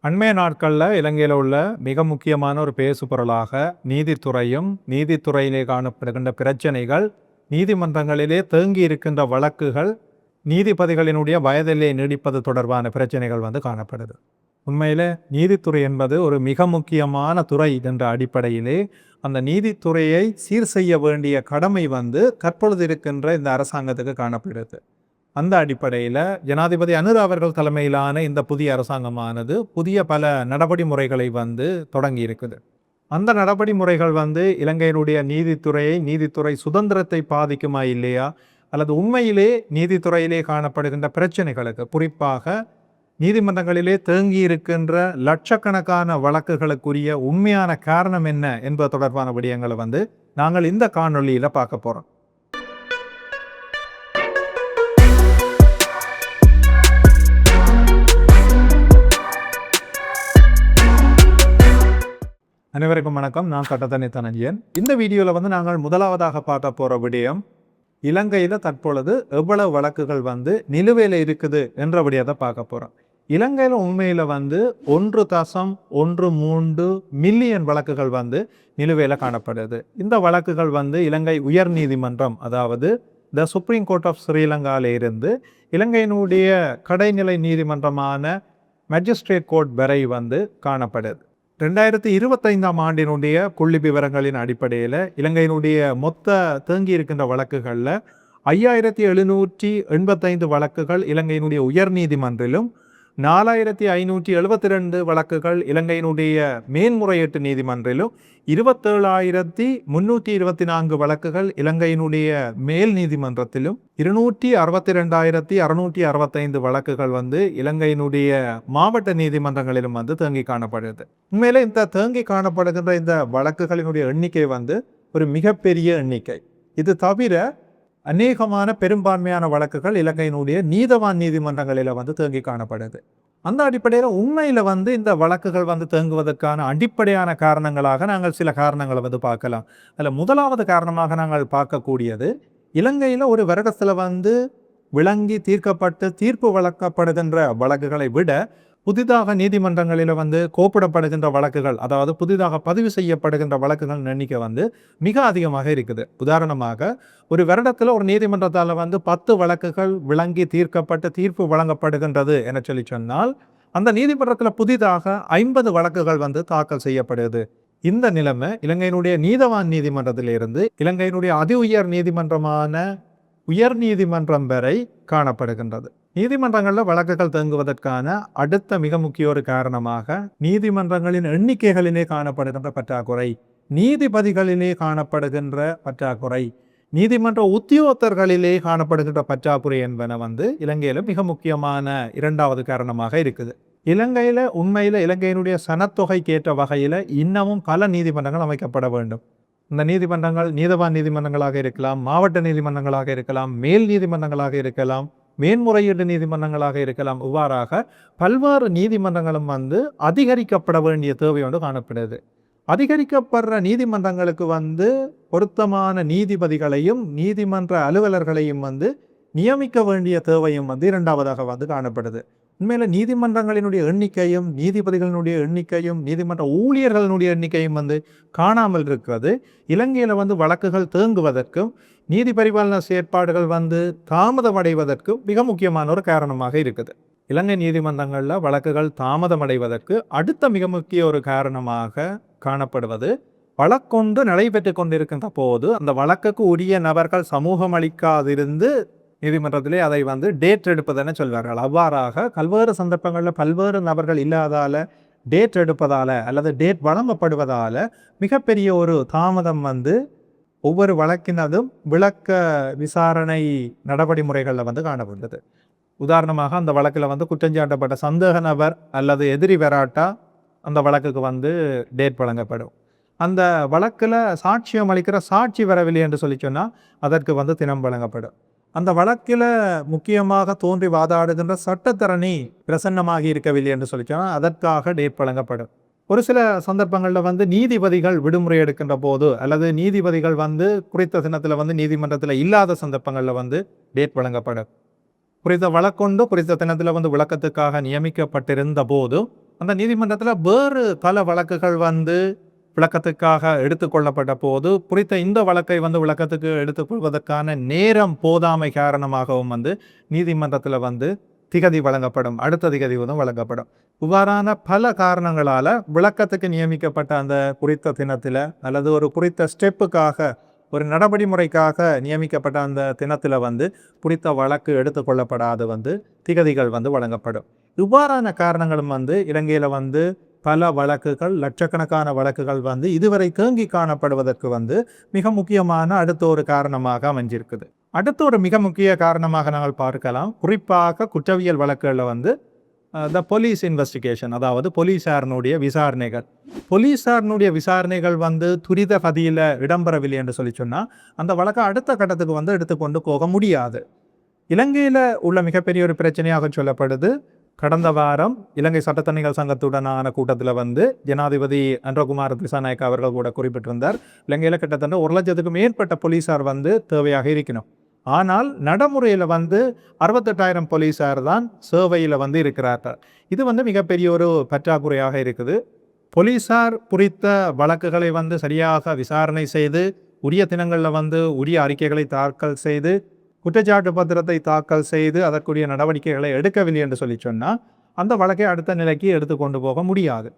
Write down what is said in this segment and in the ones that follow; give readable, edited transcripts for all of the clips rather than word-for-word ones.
அண்மைய நாட்களில் இலங்கையில் உள்ள மிக முக்கியமான ஒரு பேசு பொருளாக நீதித்துறையும் நீதித்துறையிலே காணப்படுகின்ற பிரச்சனைகள், நீதிமன்றங்களிலே தேங்கி இருக்கின்ற வழக்குகள், நீதிபதிகளினுடைய வயதிலே நீடிப்பது தொடர்பான பிரச்சனைகள் காணப்படுது. உண்மையில நீதித்துறை என்பது ஒரு மிக முக்கியமான துறை என்ற அடிப்படையிலே அந்த நீதித்துறையை சீர் செய்ய வேண்டிய கடமை தற்பொழுது இருக்கின்ற இந்த அரசாங்கத்துக்கு காணப்படுது. அந்த அடிப்படையில் ஜனாதிபதி அனுரா அவர்கள் தலைமையிலான இந்த புதிய அரசாங்கமானது புதிய பல நடவடிமுறைகளை தொடங்கி இருக்குது. அந்த நடவடிமுறைகள் இலங்கையினுடைய நீதித்துறை சுதந்திரத்தை பாதிக்குமா இல்லையா, அல்லது உண்மையிலே நீதித்துறையிலே காணப்படுகின்ற பிரச்சனைகளுக்கு, குறிப்பாக நீதிமன்றங்களிலே தேங்கி இருக்கின்ற லட்சக்கணக்கான வழக்குகளுக்குரிய உண்மையான காரணம் என்ன என்பது தொடர்பான விடயங்களை நாங்கள் இந்த காணொளியில பார்க்க போறோம். அனைவருக்கும் வணக்கம். நான் சட்டத்தரணி தனஞ்சயன். இந்த வீடியோவில் நாங்கள் முதலாவதாக பார்க்க போகிற விடயம், இலங்கையில் தற்பொழுது எவ்வளவு வழக்குகள் நிலுவையில் இருக்குது என்ற விடயத்தை பார்க்க போகிறோம். இலங்கையில் உண்மையில் 1.13 மில்லியன் வழக்குகள் நிலுவையில் காணப்படுது. இந்த வழக்குகள் இலங்கை உயர் நீதிமன்றம், அதாவது த சுப்ரீம் கோர்ட் ஆஃப் ஸ்ரீலங்காவில் இருந்து இலங்கையினுடைய கடைநிலை நீதிமன்றமான மேஜிஸ்ட்ரேட் கோர்ட் வரை காணப்படுது. 2025 ஆண்டினுடைய புள்ளி விவரங்களின் அடிப்படையில் இலங்கையினுடைய மொத்த தேங்கி இருக்கின்ற வழக்குகளில் 5785 வழக்குகள் இலங்கையினுடைய உயர் நீதிமன்றிலும், 4572 வழக்குகள் இலங்கையினுடைய மேன்முறையீட்டு நீதிமன்றிலும், 27324 வழக்குகள் இலங்கையினுடைய மேல் நீதிமன்றத்திலும், 262665 வழக்குகள் இலங்கையினுடைய மாவட்ட நீதிமன்றங்களிலும் தேங்கி காணப்படுது. உண்மையிலே இந்த தேங்கி காணப்படுகின்ற இந்த வழக்குகளினுடைய எண்ணிக்கை ஒரு மிகப்பெரிய எண்ணிக்கை. இது தவிர அநேகமான பெரும்பான்மையான வழக்குகள் இலங்கையினுடைய நீதவான் நீதிமன்றங்களில் தேங்கி காணப்படுது. அந்த அடிப்படையில் உண்மையில் இந்த வழக்குகள் தேங்குவதற்கான அடிப்படையான காரணங்களாக நாங்கள் சில காரணங்களை பார்க்கலாம். அதில் முதலாவது காரணமாக நாங்கள் பார்க்கக்கூடியது, இலங்கையில் ஒரு வருடத்தில் விளங்கி தீர்க்கப்பட்டு தீர்ப்பு வழங்கப்படுகின்ற வழக்குகளை விட புதிதாக நீதிமன்றங்களில் கோப்பிடப்படுகின்ற வழக்குகள், அதாவது புதிதாக பதிவு செய்யப்படுகின்ற வழக்குகள் எண்ணிக்கை மிக அதிகமாக இருக்குது. உதாரணமாக, ஒரு வருடத்தில் ஒரு நீதிமன்றத்தால் 10 வழக்குகள் விளங்கி தீர்க்கப்பட்டு தீர்ப்பு வழங்கப்படுகின்றது என சொன்னால், அந்த நீதிமன்றத்தில் புதிதாக 50 வழக்குகள் தாக்கல் செய்யப்படுது. இந்த நிலைமை இலங்கையினுடைய நீதவான் நீதிமன்றத்திலிருந்து இலங்கையினுடைய அதி உயர் நீதிமன்றமான உயர் நீதிமன்றம் வரை காணப்படுகின்றது. நீதிமன்றங்களில் வழக்குகள் தேங்குவதற்கான அடுத்த மிக முக்கிய ஒரு காரணமாக நீதிமன்றங்களின் எண்ணிக்கைகளிலே காணப்படுகின்ற பற்றாக்குறை, நீதிபதிகளிலே காணப்படுகின்ற பற்றாக்குறை, நீதிமன்ற உத்தியோகத்தர்களிலே காணப்படுகின்ற பற்றாக்குறை என்பன இலங்கையில மிக முக்கியமான இரண்டாவது காரணமாக இருக்குது. இலங்கையில உண்மையில இலங்கையினுடைய சனத்தொகைக்கு ஏற்ற வகையில இன்னமும் பல நீதிமன்றங்கள் அமைக்கப்பட வேண்டும். இந்த நீதிமன்றங்கள் நீதவான் நீதிமன்றங்களாக இருக்கலாம், மாவட்ட நீதிமன்றங்களாக இருக்கலாம், மேல் நீதிமன்றங்களாக இருக்கலாம், மேன்முறையீட்டு நீதிமன்றங்களாக இருக்கலாம். இவ்வாறாக பல்வேறு நீதிமன்றங்களும் அதிகரிக்கப்பட வேண்டிய தேவை காணப்படுது. அதிகரிக்கப்படுற நீதிமன்றங்களுக்கு பொருத்தமான நீதிபதிகளையும் நீதிமன்ற அலுவலர்களையும் நியமிக்க வேண்டிய தேவையும் இரண்டாவதாக காணப்படுது. உண்மையில நீதிமன்றங்களினுடைய எண்ணிக்கையும் நீதிபதிகளினுடைய எண்ணிக்கையும் நீதிமன்ற ஊழியர்களினுடைய எண்ணிக்கையும் காணாமல் இருக்கிறது. இலங்கையில வழக்குகள் தேங்குவதற்கும் நீதி பரிபாலன செயற்பாடுகள் தாமதமடைவதற்கும் மிக முக்கியமான ஒரு காரணமாக இருக்குது. இலங்கை நீதிமன்றங்களில் வழக்குகள் தாமதமடைவதற்கு அடுத்த மிக முக்கிய ஒரு காரணமாக காணப்படுவது, வழக்கொன்று நடைபெற்று கொண்டிருக்கின்ற போது அந்த வழக்குக்கு உரிய நபர்கள் சமூகம் அளிக்காதிருந்து நீதிமன்றத்திலே அதை டேட் எடுப்பதென சொல்வார்கள். அவ்வாறாக பல்வேறு சந்தர்ப்பங்களில் பல்வேறு நபர்கள் இல்லாதால டேட் எடுப்பதால அல்லது டேட் வழங்கப்படுவதால மிகப்பெரிய ஒரு தாமதம் ஒவ்வொரு வழக்கினதும் விளக்க விசாரணை நடவடிமுறைகளில் காணப்படுது. உதாரணமாக, அந்த வழக்கில் குற்றஞ்சாட்டப்பட்ட சந்தேக நபர் அல்லது எதிரி வராட்டா அந்த வழக்குக்கு டேட் வழங்கப்படும். அந்த வழக்கில் சாட்சியம் அளிக்கிற சாட்சி வரவில்லை என்று சொன்னால் அதற்கு தினம் வழங்கப்படும். அந்த வழக்கில் முக்கியமாக தோன்றி வாதாடுகின்ற சட்டத்தரணி பிரசன்னமாகி இருக்கவில்லை என்று சொன்னால் அதற்காக டேட் வழங்கப்படும். ஒரு சில சந்தர்ப்பங்களில் நீதிபதிகள் விடுமுறை எடுக்கின்ற போது அல்லது நீதிபதிகள் குறித்த தினத்தில் நீதிமன்றத்தில் இல்லாத சந்தர்ப்பங்களில் டேட் வழங்கப்படும். குறித்த வழக்கொண்டு குறித்த தினத்தில் விளக்கத்துக்காக நியமிக்கப்பட்டிருந்த போது அந்த நீதிமன்றத்தில் வேறு பல வழக்குகள் வந்து விளக்கத்துக்காக எடுத்துக்கொள்ளப்பட்ட போது குறித்த இந்த வழக்கை வந்து விளக்கத்துக்கு எடுத்துக்கொள்வதற்கான நேரம் போதாமை காரணமாகவும் வந்து நீதிமன்றத்தில் வந்து திகதி வழங்கப்படும், அடுத்த திகதி வந்து வழங்கப்படும். இவ்வாறான பல காரணங்களால விளக்கத்துக்கு நியமிக்கப்பட்ட அந்த குறித்த தினத்தில் அல்லது ஒரு குறித்த ஸ்டெப்புக்காக ஒரு நடவடிமுறைக்காக நியமிக்கப்பட்ட அந்த தினத்தில் வந்து குறித்த வழக்கு எடுத்துக்கொள்ளப்படாது வந்து திகதிகள் வந்து வழங்கப்படும். இவ்வாறான காரணங்களும் வந்து இலங்கையில் வந்து பல வழக்குகள், லட்சக்கணக்கான வழக்குகள் வந்து இதுவரை தேங்கி காணப்படுவதற்கு வந்து மிக முக்கியமான அடுத்த ஒரு காரணமாக அமைஞ்சிருக்குது. அடுத்த ஒரு மிக முக்கிய காரணமாக நாங்கள் பார்க்கலாம், குறிப்பாக குற்றவியல் வழக்குகளில் வந்து த போலீஸ் இன்வெஸ்டிகேஷன், அதாவது போலீசாரனுடைய விசாரணைகள். போலீசாரனுடைய விசாரணைகள் வந்து துரித கதியில் இடம்பெறவில்லை என்று சொல்லி சொன்னால் அந்த வழக்கை அடுத்த கட்டத்துக்கு வந்து எடுத்துக்கொண்டு போக முடியாது. இலங்கையில் உள்ள மிகப்பெரிய ஒரு பிரச்சனையாக சொல்லப்படுது. கடந்த வாரம் இலங்கை சட்டத்தணிகள் சங்கத்துடனான கூட்டத்தில் வந்து ஜனாதிபதி அன்றகுமார் திசாநாயக்க அவர்கள் கூட குறிப்பிட்டிருந்தார், இலங்கையில் கிட்டத்தட்ட 1,00,000க்கும் மேற்பட்ட போலீசார் வந்து தேவையாக இருக்கணும். ஆனால் நடைமுறையில் வந்து 68,000 போலீசார் தான் சேவையில் வந்து இருக்கிறார்கள். இது வந்து மிகப்பெரிய ஒரு பற்றாக்குறையாக இருக்குது. போலீசார் குறித்த வழக்குகளை வந்து சரியாக விசாரணை செய்து உரிய தினங்களில் வந்து உரிய அறிக்கைகளை தாக்கல் செய்து குற்றச்சாட்டு பத்திரத்தை தாக்கல் செய்து அதற்குரிய நடவடிக்கைகளை எடுக்கவில்லை என்று சொல்லி சொன்னால் அந்த வழக்கை அடுத்த நிலைக்கு எடுத்துக்கொண்டு போக முடியாது.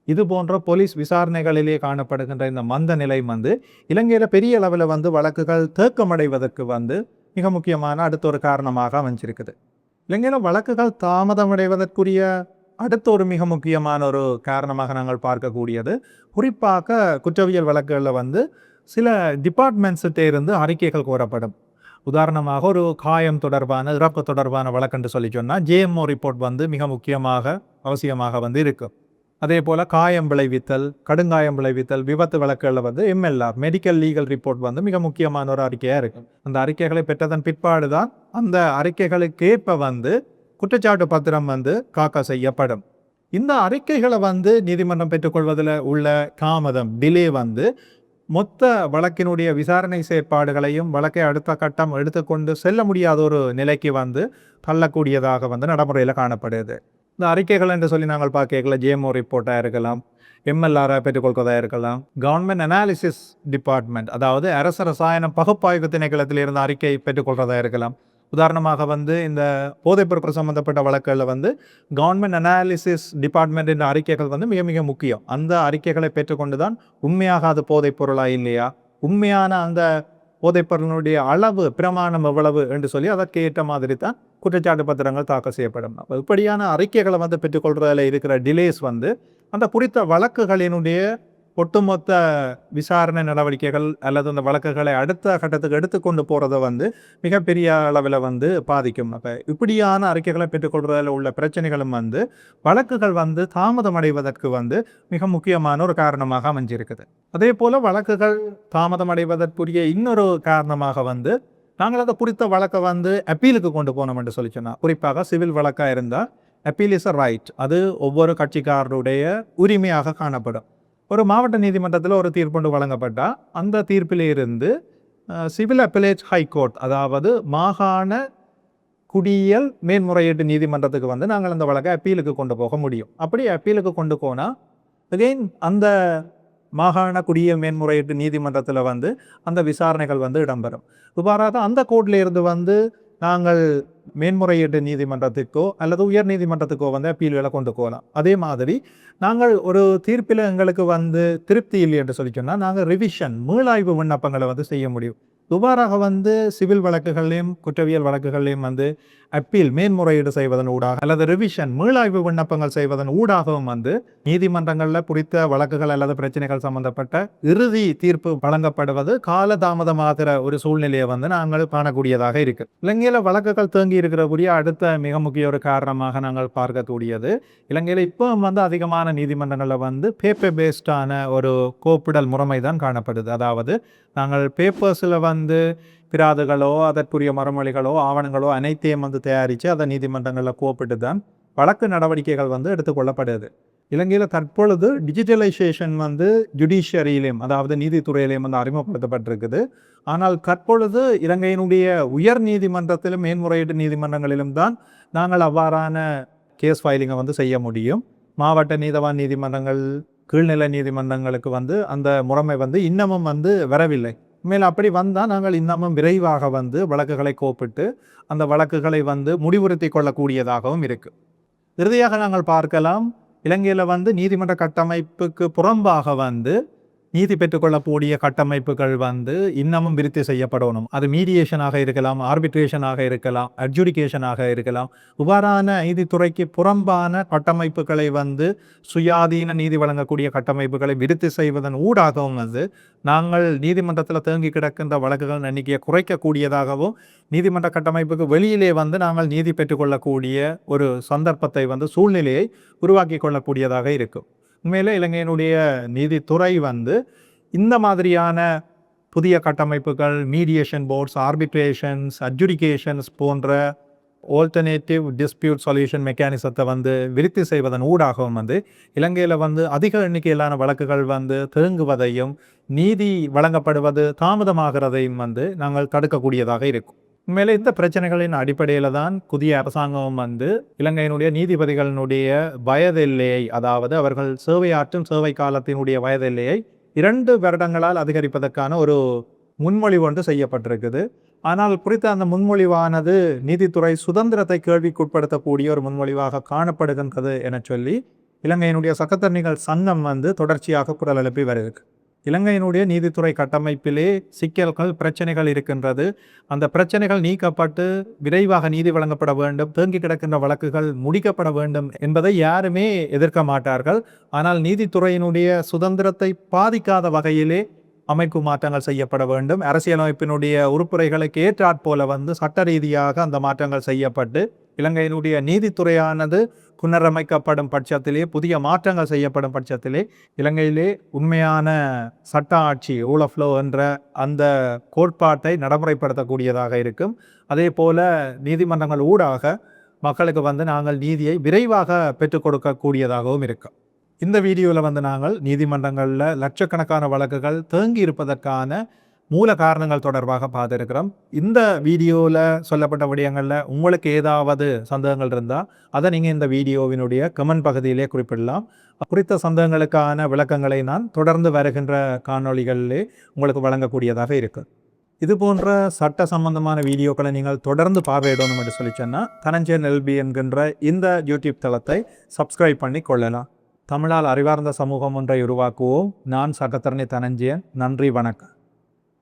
இது போன்ற போலீஸ் விசாரணைகளிலே காணப்படுகின்ற இந்த மந்த நிலை வந்து இலங்கையில் பெரிய அளவில் வந்து வழக்குகள் தேக்கமடைவதற்கு வந்து மிக முக்கியமான அடுத்த ஒரு காரணமாக அமைஞ்சிருக்குது. இலங்கையில் வழக்குகள் தாமதமடைவதற்குரிய அடுத்த ஒரு மிக முக்கியமான ஒரு காரணமாக நாங்கள் பார்க்கக்கூடியது, குறிப்பாக குற்றவியல் வழக்குகளில் வந்து சில டிபார்ட்மெண்ட்ஸ்கிட்ட இருந்து அறிக்கைகள் கோரப்படும். உதாரணமாக ஒரு காயம் தொடர்பான, இறப்பு தொடர்பான வழக்கென்று சொல்லி சொன்னால் ஜேஎம்ஓ ரிப்போர்ட் வந்து மிக முக்கியமாக அவசியமாக வந்து இருக்கும். அதே போல் காயம் விளைவித்தல், கடுங்காயம் விளைவித்தல், விபத்து வழக்குகளில் வந்து எம்எல்ஆர் மெடிக்கல் லீகல் ரிப்போர்ட் வந்து மிக முக்கியமான ஒரு அறிக்கையாக இருக்கும். அந்த அறிக்கைகளை பெற்றதன் பிற்பாடு தான் அந்த அறிக்கைகளுக்கேற்ப வந்து குற்றச்சாட்டு பத்திரம் வந்து தாக்கல் செய்யப்படும். இந்த அறிக்கைகளை வந்து நீதிமன்றம் பெற்றுக்கொள்வதில் உள்ள தாமதம், டிலே வந்து மொத்த வழக்கினுடைய விசாரணை செயற்பாடுகளையும் வழக்கை அடுத்த கட்டம் எடுத்துக்கொண்டு செல்ல முடியாத ஒரு நிலைக்கு வந்து தள்ளக்கூடியதாக வந்து நடைமுறையில் காணப்படுது. இந்த அறிக்கைகள் என்று சொல்லி நாங்கள் பார்க்கல ஜேஎம்ஓ ரிப்போர்ட்டாக இருக்கலாம், எம்எல்ஆரை பெற்றுக்கொள்வதாக இருக்கலாம், கவர்மெண்ட் அனாலிசிஸ் டிபார்ட்மெண்ட், அதாவது அரச ரசாயன பகுப்பாய்வு திணைக்களத்தில் இருந்த அறிக்கை பெற்றுக்கொள்வதாக இருக்கலாம். உதாரணமாக வந்து இந்த போதைப்பொருட்கள் சம்பந்தப்பட்ட வழக்குகளில் வந்து கவர்மெண்ட் அனாலிசிஸ் டிபார்ட்மெண்ட் என்ற அறிக்கைகள் வந்து மிக மிக முக்கியம். அந்த அறிக்கைகளை பெற்றுக்கொண்டு தான் உண்மையாக அது போதைப் பொருளா இல்லையா, உண்மையான அந்த போதைப்பொருளினுடைய அளவு பிரமாணம் எவ்வளவு என்று சொல்லி அதற்கு ஏற்ற மாதிரி தான் குற்றச்சாட்டு பத்திரங்கள் தாக்கல் செய்யப்படும். இப்படியான அறிக்கைகளை வந்து பெற்றுக்கொள்றதில் இருக்கிற டிலேஸ் வந்து அந்த குறித்த வழக்குகளினுடைய ஒட்டுமொத்த விசாரணை நடவடிக்கைகள் அல்லது அந்த வழக்குகளை அடுத்த கட்டத்துக்கு எடுத்துக்கொண்டு போகிறத வந்து மிகப்பெரிய அளவில் வந்து பாதிக்கும். அப்போ இப்படியான அறிக்கைகளை பெற்றுக்கொள்வதில் உள்ள பிரச்சனைகளும் வந்து வழக்குகள் வந்து தாமதம் அடைவதற்கு வந்து மிக முக்கியமான ஒரு காரணமாக அமைஞ்சிருக்குது. அதே போல் வழக்குகள் தாமதம் அடைவதற்குரிய இன்னொரு காரணமாக வந்து நாங்கள் அதை குறித்த வழக்கை வந்து அப்பீலுக்கு கொண்டு போனோம் என்று சொல்லி சொன்னால், குறிப்பாக சிவில் வழக்காக இருந்தால் அப்பீல் இஸ் அ ரைட், அது ஒவ்வொரு கட்சிக்காரருடைய உரிமையாக காணப்படும். ஒரு மாவட்ட நீதிமன்றத்தில் ஒரு தீர்ப்பு வழங்கப்பட்டால் அந்த தீர்ப்பில் இருந்து சிவில் அப்பலேட் ஹைகோர்ட், அதாவது மாகாண குடியியல் மேன்முறையீட்டு நீதிமன்றத்துக்கு வந்து நாங்கள் அந்த வழக்கை அப்பீலுக்கு கொண்டு போக முடியும். அப்படி அப்பீலுக்கு கொண்டு போனால் அகெயின் அந்த மாகாண குடியியல் மேன்முறையீட்டு நீதிமன்றத்தில் வந்து அந்த விசாரணைகள் வந்து இடம்பெறும். இவ்வாறாக அந்த கோர்ட்டில் இருந்து வந்து நாங்கள் மேன்முறையீட்டு நீதிமன்றத்துக்கோ அல்லது உயர் நீதிமன்றத்துக்கோ வந்து அப்பீல்களை கொண்டு போகலாம். அதே மாதிரி நாங்கள் ஒரு தீர்ப்பில் எங்களுக்கு வந்து திருப்தி இல்லை என்று சொல்லி சொன்னால் நாங்கள் ரிவிஷன், மீளாய்வு விண்ணப்பங்களை வந்து செய்ய முடியும். இவ்வாறாக வந்து சிவில் வழக்குகளையும் குற்றவியல் வழக்குகளையும் வந்து அப்பீல், மேன்முறையீடு செய்வதன் ஊடாக அல்லது ரிவிஷன், மீளாய்வு விண்ணப்பங்கள் செய்வதன் ஊடாகவும் வந்து நீதிமன்றங்களில் குறித்த வழக்குகள் அல்லது பிரச்சனைகள் சம்பந்தப்பட்ட இறுதி தீர்ப்பு வழங்கப்படுவது காலதாமதமாகிற ஒரு சூழ்நிலையை வந்து நாங்கள் காணக்கூடியதாக இருக்கு. இலங்கையில் வழக்குகள் தேங்கி இருக்கிறக்கூடிய அடுத்த மிக முக்கிய ஒரு காரணமாக நாங்கள் பார்க்கக்கூடியது, இலங்கையில் இப்போ வந்து அதிகமான நீதிமன்றங்களில் வந்து பேப்பர் பேஸ்டான ஒரு கோப்பிடல் முறைமை தான் காணப்படுது. அதாவது நாங்கள் பேப்பர்ஸில் வந்து பிராதுகளோ அதற்குரிய மறுமொழிகளோ ஆவணங்களோ அனைத்தையும் வந்து தயாரித்து அதை நீதிமன்றங்களில் கோப்பிட்டு தான் வழக்கு நடவடிக்கைகள் வந்து எடுத்துக்கொள்ளப்படுது. இலங்கையில் தற்பொழுது டிஜிட்டலைசேஷன் வந்து ஜுடிஷியரியிலையும், அதாவது நீதித்துறையிலையும் வந்து அறிமுகப்படுத்தப்பட்டிருக்குது. ஆனால் தற்பொழுது இலங்கையினுடைய உயர் நீதிமன்றத்திலும் மேன்முறையீட்டு நீதிமன்றங்களிலும் தான் நாங்கள் அவ்வாறான கேஸ் ஃபைலிங்கை வந்து செய்ய முடியும். மாவட்ட நீதவான் நீதிமன்றங்கள், கீழ்நிலை நீதிமன்றங்களுக்கு வந்து அந்த முறைமை வந்து இன்னமும் வந்து வரவில்லை. மேலும் அப்படி வந்தால் நாங்கள் இன்னமும் விரைவாக வந்து வழக்குகளை கோப்பிட்டு அந்த வழக்குகளை வந்து முடிவுறுத்தி கொள்ளக்கூடியதாகவும் இருக்கு. இறுதியாக நாங்கள் பார்க்கலாம், இலங்கையில் வந்து நீதிமன்ற கட்டமைப்புக்கு புறம்பாக வந்து நீதி பெற்றுக்கொள்ளக்கூடிய கட்டமைப்புகள் வந்து இன்னமும் விருத்தி செய்யப்படணும். அது மீடியேஷனாக இருக்கலாம், ஆர்பிட்ரேஷனாக இருக்கலாம், அட்ஜுடிகேஷனாக இருக்கலாம். இவ்வாறான நீதித்துறைக்கு புறம்பான கட்டமைப்புகளை வந்து சுயாதீன நீதி வழங்கக்கூடிய கட்டமைப்புகளை விருத்தி செய்வதன் ஊடாகவும் வந்து நாங்கள் நீதிமன்றத்தில் தேங்கி கிடக்கின்ற வழக்குகள் எண்ணிக்கையை குறைக்கக்கூடியதாகவும் நீதிமன்ற கட்டமைப்புக்கு வெளியிலே வந்து நாங்கள் நீதி பெற்றுக்கொள்ளக்கூடிய ஒரு சந்தர்ப்பத்தை வந்து சூழ்நிலையை உருவாக்கி கொள்ளக்கூடியதாக இருக்கும். உண்மையிலே இலங்கையினுடைய நீதித்துறை வந்து இந்த மாதிரியான புதிய கட்டமைப்புகள், மீடியேஷன் போர்ட்ஸ், ஆர்பிட்ரேஷன்ஸ், அட்ஜுடிகேஷன்ஸ் போன்ற ஆல்டர்னேட்டிவ் டிஸ்பியூட் சொல்யூஷன் மெக்கானிசத்தை வந்து விருத்தி செய்வதன் ஊடாகவும் வந்து இலங்கையில் வந்து அதிக எண்ணிக்கையிலான வழக்குகள் வந்து தேங்குவதையும் நீதி வழங்கப்படுவது தாமதமாகிறதையும் வந்து நாங்கள் தடுக்கக்கூடியதாக இருக்கும். உண்மையிலே இந்த பிரச்சனைகளின் அடிப்படையில் தான் புதிய அரசாங்கம் வந்து இலங்கையினுடைய நீதிபதிகளினுடைய வயதெல்லையை, அதாவது அவர்கள் சேவையாற்றும் சேவை காலத்தினுடைய வயதெல்லையை 2 வருடங்களால் அதிகரிப்பதற்கான ஒரு முன்மொழிவு ஒன்று செய்யப்பட்டிருக்குது. ஆனால் குறித்த அந்த முன்மொழிவானது நீதித்துறை சுதந்திரத்தை கேள்விக்குட்படுத்தக்கூடிய ஒரு முன்மொழிவாக காணப்படுகின்றது என சொல்லி இலங்கையினுடைய சட்டத்தரணிகள் சங்கம் வந்து தொடர்ச்சியாக குரல் எழுப்பி வருகிறது. இலங்கையினுடைய நீதித்துறை கட்டமைப்பிலே சிக்கல்கள், பிரச்சனைகள் இருக்கின்றது. அந்த பிரச்சனைகள் நீக்கப்பட்டு விரைவாக நீதி வழங்கப்பட வேண்டும், தேங்கி கிடக்கின்ற வழக்குகள் முடிக்கப்பட வேண்டும் என்பதை யாருமே எதிர்க்க மாட்டார்கள். ஆனால் நீதித்துறையினுடைய சுதந்திரத்தை பாதிக்காத வகையிலே அமைப்பு மாற்றங்கள் செய்யப்பட வேண்டும். அரசியலமைப்பினுடைய உறுப்புரைகளுக்கு ஏற்றாற்போல வந்து சட்ட ரீதியாக அந்த மாற்றங்கள் செய்யப்பட்டு இலங்கையினுடைய நீதித்துறையானது புனரமைக்கப்படும் பட்சத்திலே, புதிய மாற்றங்கள் செய்யப்படும் பட்சத்திலே இலங்கையிலே உண்மையான சட்ட ஆட்சி, ரூல் ஆஃப் லா என்ற அந்த கோட்பாட்டை நடைமுறைப்படுத்தக்கூடியதாக இருக்கும். அதே போல நீதிமன்றங்கள் ஊடாக மக்களுக்கு வந்து நாங்கள் நீதியை விரைவாக பெற்றுக் கொடுக்கக்கூடியதாகவும் இருக்கும். இந்த வீடியோவில் வந்து நாங்கள் நீதிமன்றங்களில் லட்சக்கணக்கான வழக்குகள் தேங்கி இருப்பதற்கான மூல காரணங்கள் தொடர்பாக பார்த்துருக்கிறோம். இந்த வீடியோவில் சொல்லப்பட்ட விடயங்களில் உங்களுக்கு ஏதாவது சந்தேகங்கள் இருந்தால் அதை நீங்கள் இந்த வீடியோவினுடைய கமெண்ட் பகுதியிலே குறிப்பிடலாம். குறித்த சந்தேகங்களுக்கான விளக்கங்களை நான் தொடர்ந்து வருகின்ற காணொளிகளிலே உங்களுக்கு வழங்கக்கூடியதாக இருக்குது. இது போன்ற சட்ட சம்பந்தமான வீடியோக்களை நீங்கள் தொடர்ந்து பார்வையிடணும் என்று சொல்லி சொன்னால் தனஞ்சயன் எல்பி என்கின்ற இந்த யூடியூப் தளத்தை சப்ஸ்கிரைப் பண்ணி கொள்ளலாம். தமிழால் அறிவார்ந்த சமூகம் ஒன்றை உருவாக்குவோம். நான் சட்டத்தரணி தனஞ்சயன். நன்றி, வணக்கம்.